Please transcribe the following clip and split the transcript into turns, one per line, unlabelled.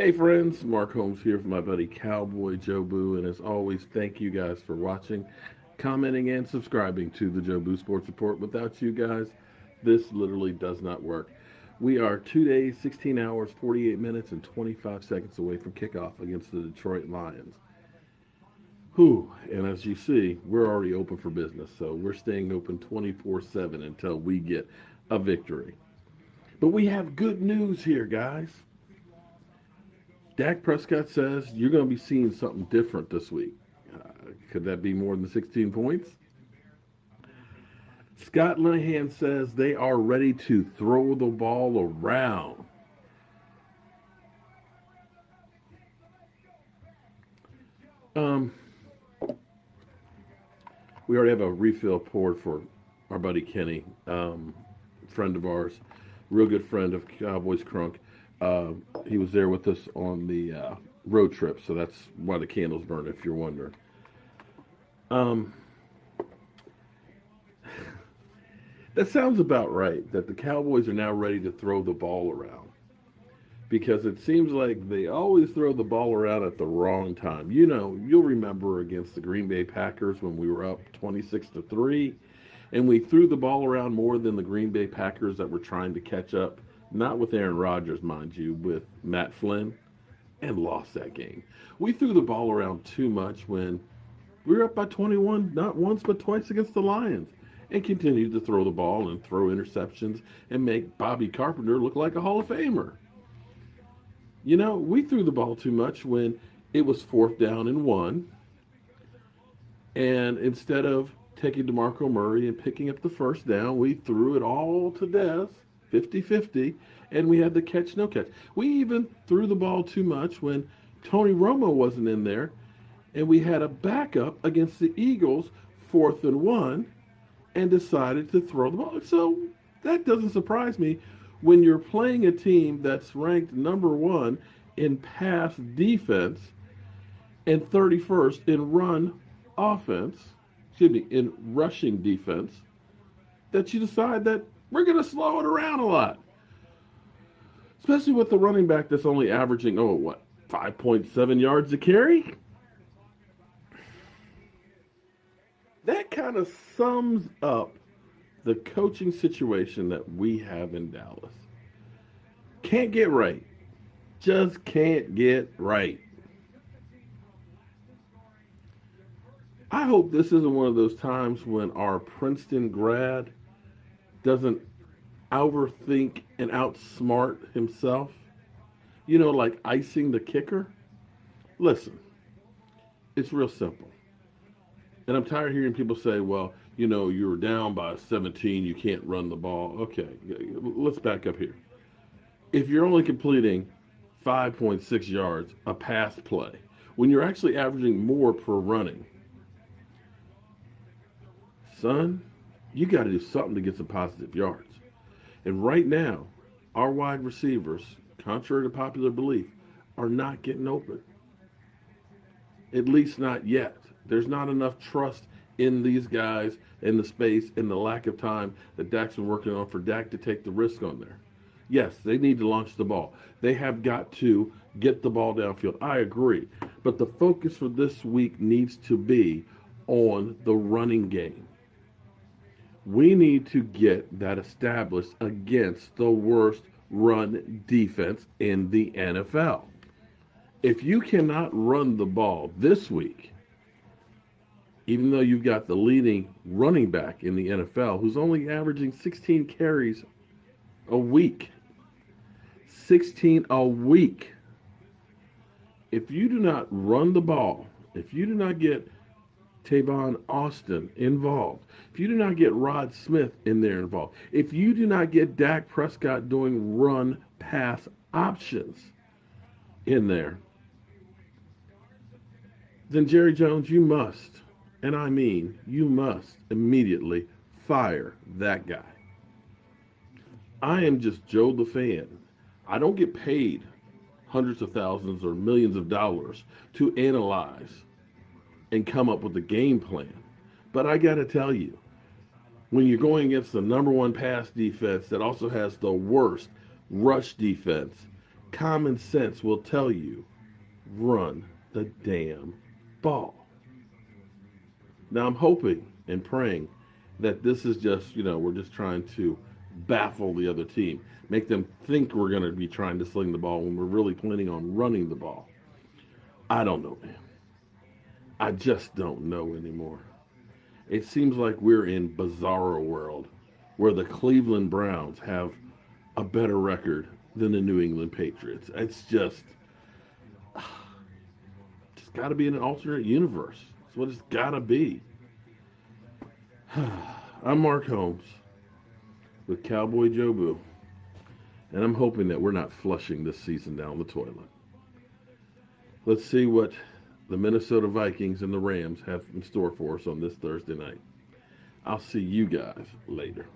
Hey friends, Mark Holmes here for my buddy Cowboy Joe Boo, and as always, thank you guys for watching, commenting, and subscribing to the Joe Boo Sports Report. Without you guys, this literally does not work. We are 2 days, 16 hours, 48 minutes, and 25 seconds away from kickoff against the Detroit Lions. Whew, and as you see, we're already open for business, so we're staying open 24/7 until we get a victory. But we have good news here, guys. Dak Prescott says you're going to be seeing something different this week. Could that be more than 16 points? Scott Linehan says they are ready to throw the ball around. Um, we already have a refill poured for our buddy Kenny, friend of ours, real good friend of Cowboys Crunk. He was there with us on the road trip, so that's why the candles burn, if you're wondering. Um, that sounds about right, that the Cowboys are now ready to throw the ball around. Because it seems like they always throw the ball around at the wrong time. You know, you'll remember against the Green Bay Packers when we were up 26-3, and we threw the ball around more than the Green Bay Packers that were trying to catch up, not with Aaron Rodgers, mind you, with Matt Flynn, and lost that game. We threw the ball around too much when we were up by 21, not once but twice against the Lions, and continued to throw the ball and throw interceptions and make Bobby Carpenter look like a Hall of Famer. You know, we threw the ball too much when it was 4th down and 1, and instead of taking DeMarco Murray and picking up the first down, we threw it all to death, 50-50, and we had the catch, no catch. We even threw the ball too much when Tony Romo wasn't in there, and we had a backup against the Eagles, 4th and 1, and decided to throw the ball. So that doesn't surprise me when you're playing a team that's ranked number 1 in pass defense and 31st in run offense, in rushing defense, that you decide that we're going to slow it around a lot. Especially with the running back that's only averaging, 5.7 yards a carry? That kind of sums up the coaching situation that we have in Dallas. Can't get right. Just can't get right. I hope this isn't one of those times when our Princeton grad doesn't overthink and outsmart himself. You know, like icing the kicker. Listen, it's real simple. And I'm tired of hearing people say, well, you know, you're down by 17, you can't run the ball. Okay, let's back up here. If you're only completing 5.6 yards a pass play, when you're actually averaging more per running, son, you got to do something to get some positive yards. And right now, our wide receivers, contrary to popular belief, are not getting open. At least not yet. There's not enough trust in these guys and the space and the lack of time that Dak's been working on for Dak to take the risk on there. Yes, they need to launch the ball. They have got to get the ball downfield. I agree. But the focus for this week needs to be on the running game. We need to get that established against the worst run defense in the NFL. If you cannot run the ball this week, even though you've got the leading running back in the NFL who's only averaging 16 carries a week, 16 a week. If you do not run the ball, if you do not get Tavon Austin involved, if you do not get Rod Smith in there involved, if you do not get Dak Prescott doing run pass options in there, then Jerry Jones, you must, and I mean you must immediately fire that guy. I am just Joe the fan. I don't get paid hundreds of thousands or millions of dollars to analyze and come up with a game plan. But I got to tell you, when you're going against the number 1 pass defense that also has the worst rush defense Common sense will tell you, run the damn ball. Now I'm hoping and praying that this is just, we're just trying to baffle the other team, make them think we're going to be trying to sling the ball when we're really planning on running the ball. I don't know, man. I just don't know anymore. It seems like we're in bizarro world where the Cleveland Browns have a better record than the New England Patriots. It's just got to be in an alternate universe. That's what it's got to be. I'm Mark Holmes with Cowboy Joe Boo, and I'm hoping that we're not flushing this season down the toilet. Let's see what the Minnesota Vikings and the Rams have in store for us on this Thursday night. I'll see you guys later.